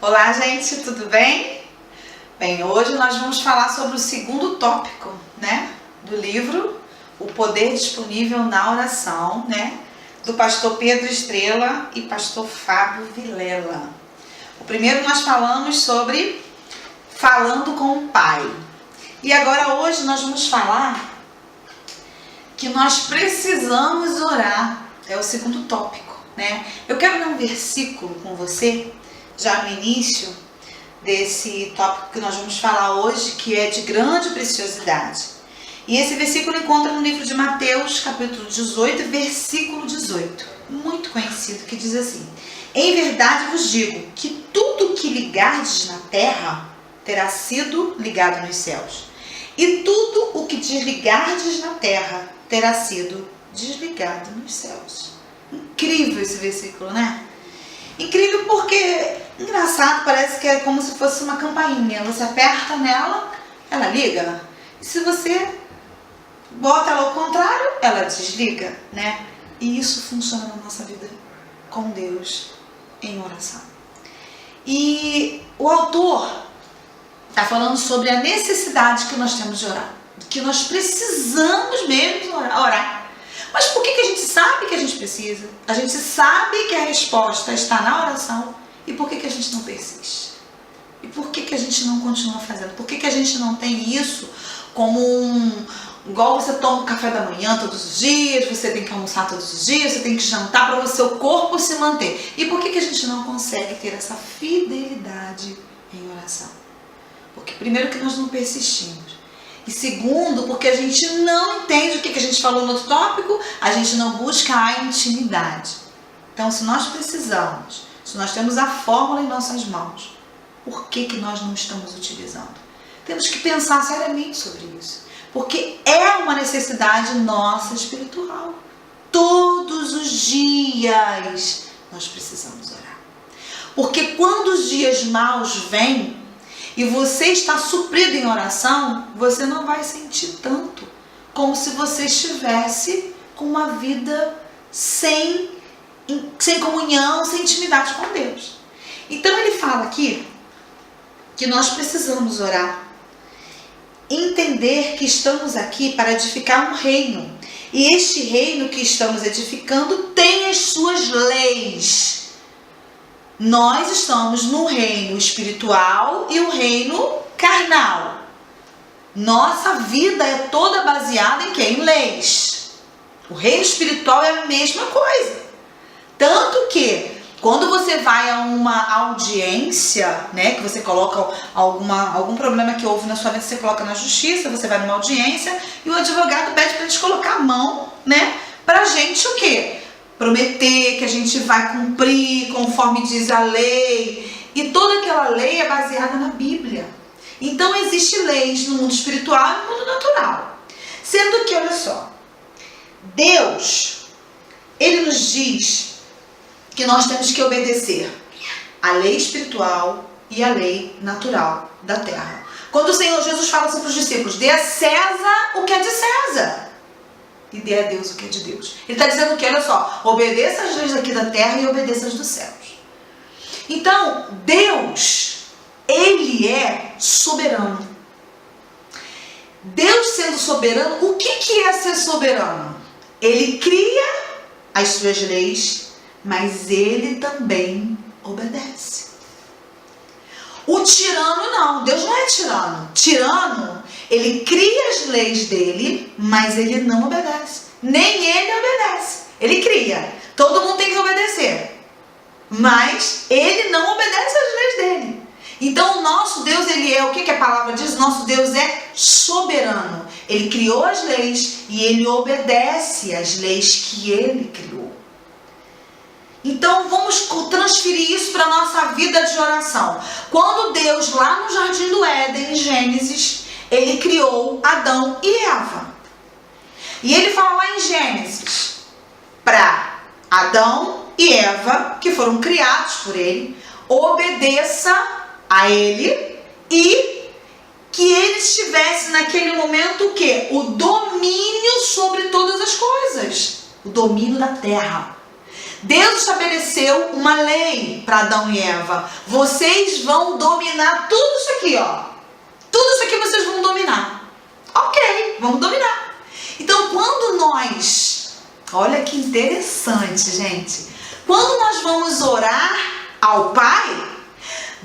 Olá, gente, tudo bem? Bem, hoje nós vamos falar sobre o segundo tópico, do livro O Poder Disponível na Oração, do pastor Pedro Estrela e pastor Fábio Vilela. O primeiro nós falamos sobre falando com o Pai. E agora hoje nós vamos falar que nós precisamos orar, é o segundo tópico, Eu quero ler um versículo com você, já no início desse tópico que nós vamos falar hoje, que é de grande preciosidade. E esse versículo encontra no livro de Mateus, capítulo 18, versículo 18, muito conhecido, que diz assim: em verdade vos digo que tudo que ligardes na terra terá sido ligado nos céus, e tudo o que desligardes na terra terá sido desligado nos céus. Incrível esse versículo, Incrível porque, engraçado, parece que é como se fosse uma campainha. Você aperta nela, ela liga. E se você bota ela ao contrário, ela desliga, E isso funciona na nossa vida com Deus em oração. E o autor está falando sobre a necessidade que nós temos de orar, que nós precisamos mesmo orar. Mas por que a gente sabe que a gente precisa? A gente sabe que a resposta está na oração. E por que a gente não persiste? E por que a gente não continua fazendo? Por que a gente não tem isso como igual você toma o café da manhã todos os dias, você tem que almoçar todos os dias, você tem que jantar para o seu corpo se manter. E por que a gente não consegue ter essa fidelidade em oração? Porque primeiro que nós não persistimos. E segundo, porque a gente não entende o que a gente falou no outro tópico, a gente não busca a intimidade. Então, se nós precisamos, se nós temos a fórmula em nossas mãos, por que nós não estamos utilizando? Temos que pensar seriamente sobre isso. Porque é uma necessidade nossa espiritual. Todos os dias nós precisamos orar. Porque quando os dias maus vêm, e você está suprido em oração, você não vai sentir tanto como se você estivesse com uma vida sem comunhão, sem intimidade com Deus. Então ele fala aqui que nós precisamos orar, entender que estamos aqui para edificar um reino. E este reino que estamos edificando tem as suas leis. Nós estamos no reino espiritual e o reino carnal. Nossa vida é toda baseada em quê? Em leis. O reino espiritual é a mesma coisa. Tanto que, quando você vai a uma audiência, que você coloca algum problema que houve na sua vida, você coloca na justiça, você vai numa audiência e o advogado pede pra gente colocar a mão, pra gente o quê? Prometer que a gente vai cumprir conforme diz a lei. E toda aquela lei é baseada na Bíblia. Então existem leis no mundo espiritual e no mundo natural. Sendo que, olha só, Deus, Ele nos diz que nós temos que obedecer a lei espiritual e a lei natural da terra. Quando o Senhor Jesus fala assim para os discípulos: dê a César o que é de César e dê a Deus o que é de Deus. Ele está dizendo que, olha só, obedeça as leis aqui da terra e obedeça as dos céus. Então, Deus, Ele é soberano. Deus sendo soberano, o que é ser soberano? Ele cria as suas leis, mas Ele também obedece. O tirano não, Deus não é tirano. Tirano, ele cria as leis dele, mas ele não obedece. Nem ele obedece. Ele cria. Todo mundo tem que obedecer. Mas ele não obedece às leis dele. Então o nosso Deus, ele é, o que a palavra diz? Nosso Deus é soberano. Ele criou as leis e ele obedece às leis que ele criou. Então vamos transferir isso para a nossa vida de oração. Quando Deus, lá no Jardim do Éden, em Gênesis, Ele criou Adão e Eva. E Ele fala lá em Gênesis, para Adão e Eva, que foram criados por Ele, obedeça a Ele e que eles tivessem naquele momento o quê? O domínio sobre todas as coisas. O domínio da terra. Deus estabeleceu uma lei para Adão e Eva. Vocês vão dominar tudo isso aqui, ó. Tudo isso aqui vocês vão dominar. Ok, vamos dominar. Então, quando nós... Olha que interessante, gente. Quando nós vamos orar ao Pai,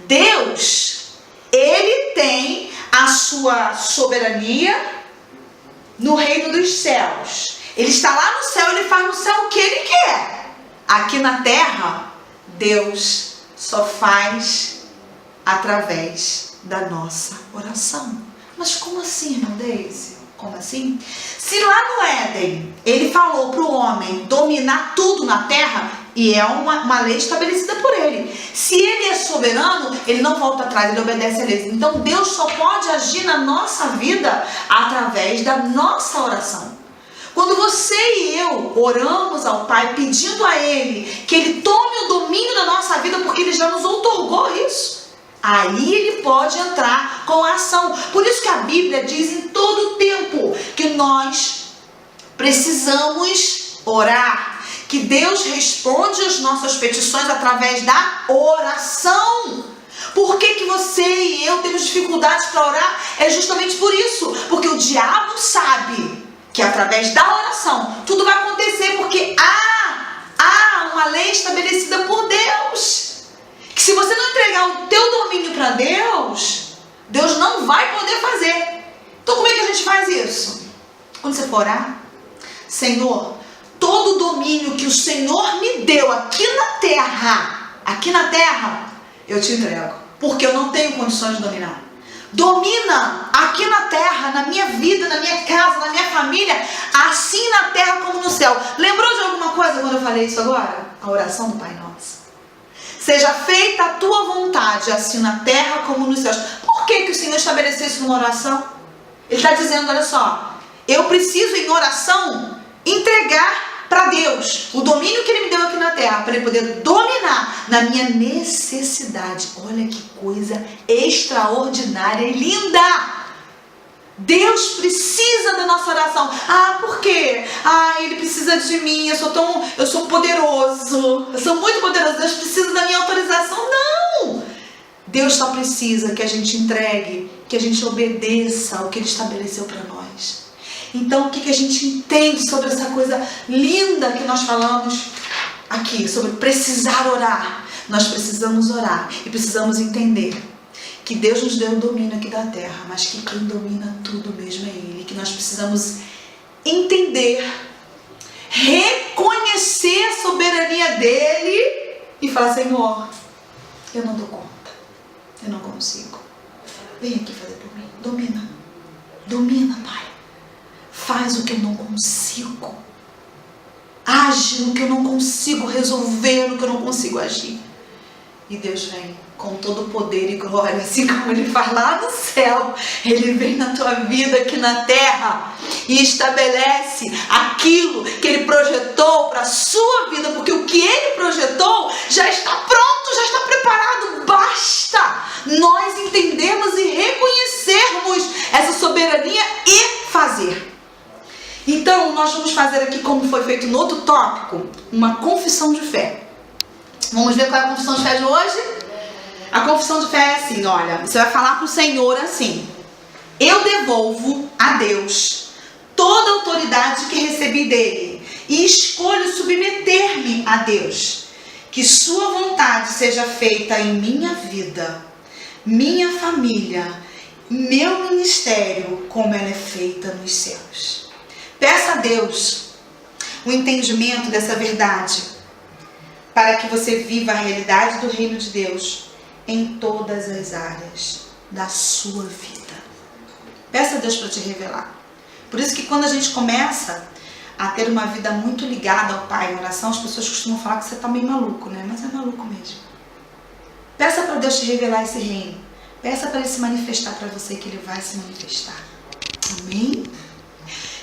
Deus, Ele tem a sua soberania no reino dos céus. Ele está lá no céu, Ele faz no céu o que Ele quer. Aqui na terra, Deus só faz através da nossa oração. Mas como assim, irmã Deise? Como assim? Se lá no Éden, Ele falou para o homem dominar tudo na terra, e é uma lei estabelecida por Ele. Se Ele é soberano, Ele não volta atrás, Ele obedece a lei. Então Deus só pode agir na nossa vida através da nossa oração. Quando você e eu oramos ao Pai pedindo a Ele que Ele tome o domínio da nossa vida, porque Ele já nos outorgou isso, aí Ele pode entrar com a ação. Por isso que a Bíblia diz em todo o tempo que nós precisamos orar, que Deus responde as nossas petições através da oração. Por que você e eu temos dificuldades para orar? É justamente por isso, porque o diabo sabe que através da oração tudo vai acontecer, porque há uma lei estabelecida por Deus, que se você não entregar o teu domínio para Deus, Deus não vai poder fazer. Então como é que a gente faz isso? Quando você for orar, Senhor, todo o domínio que o Senhor me deu aqui na terra, eu te entrego, porque eu não tenho condições de dominar. Domina aqui na terra, na minha vida, na minha casa, na minha família, assim na terra como no céu. Lembrou de alguma coisa quando eu falei isso agora? A oração do Pai Nosso. Seja feita a tua vontade, assim na terra como nos céus. Por que o Senhor estabeleceu isso numa oração? Ele está dizendo, olha só, eu preciso em oração entregar para Deus o domínio que Ele me deu aqui na terra, para Ele poder dominar na minha necessidade. Olha que coisa extraordinária e linda! Deus precisa da nossa oração. Por quê? Ele precisa de mim, eu sou poderoso, eu sou muito poderoso, Deus precisa da minha autorização. Não! Deus só precisa que a gente entregue, que a gente obedeça ao que Ele estabeleceu para nós. Então, o que a gente entende sobre essa coisa linda que nós falamos aqui, sobre precisar orar? Nós precisamos orar e precisamos entender que Deus nos deu o domínio aqui da terra, mas que quem domina tudo mesmo é Ele. Que nós precisamos entender, reconhecer a soberania dEle e falar, Senhor, eu não dou conta, eu não consigo. Vem aqui fazer por mim, domina, Pai. Faz o que eu não consigo. Age no que eu não consigo resolver, no que eu não consigo agir. E Deus vem com todo o poder e glória, assim como Ele faz lá no céu. Ele vem na tua vida aqui na terra e estabelece aquilo que Ele projetou para a sua vida, porque o que Ele projetou já está pronto, já está preparado. Basta nós entendermos e reconhecermos essa soberania e fazer. Então, nós vamos fazer aqui, como foi feito no outro tópico, uma confissão de fé. Vamos ver qual é a confissão de fé de hoje? A confissão de fé é assim, olha, você vai falar para o Senhor assim: eu devolvo a Deus toda a autoridade que recebi dEle e escolho submeter-me a Deus. Que sua vontade seja feita em minha vida, minha família, meu ministério, como ela é feita nos céus. Peça a Deus o entendimento dessa verdade, para que você viva a realidade do reino de Deus em todas as áreas da sua vida. Peça a Deus para te revelar. Por isso que quando a gente começa a ter uma vida muito ligada ao Pai em oração, as pessoas costumam falar que você está meio maluco, né? Mas é maluco mesmo. Peça para Deus te revelar esse reino. Peça para Ele se manifestar para você, que Ele vai se manifestar. Amém?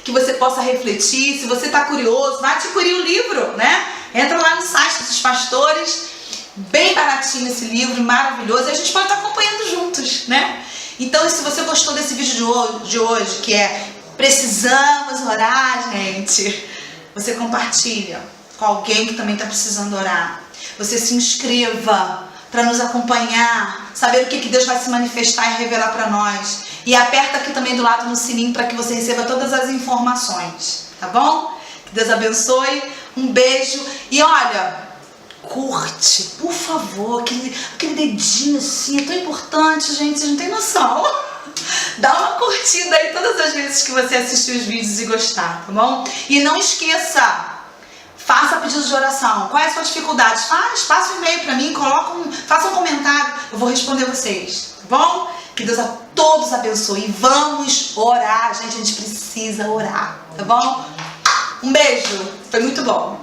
Que você possa refletir. Se você está curioso, vai adquirir o livro, né? Entra lá no site dos pastores, bem baratinho esse livro, maravilhoso, e a gente pode estar acompanhando juntos, né? Então, se você gostou desse vídeo de hoje, que é precisamos orar, gente, você compartilha com alguém que também está precisando orar. Você se inscreva para nos acompanhar, saber o que Deus vai se manifestar e revelar para nós. E aperta aqui também do lado no sininho para que você receba todas as informações, tá bom? Que Deus abençoe, um beijo e olha, curte, por favor, aquele dedinho assim, é tão importante, gente, vocês não tem noção. Dá uma curtida aí todas as vezes que você assistir os vídeos e gostar, tá bom? E não esqueça, faça pedido de oração. Qual é a sua dificuldade? Passa um e-mail pra mim, faça um comentário, eu vou responder vocês, tá bom? Que Deus a todos abençoe e vamos orar, gente, a gente precisa orar, tá bom? Um beijo, foi muito bom.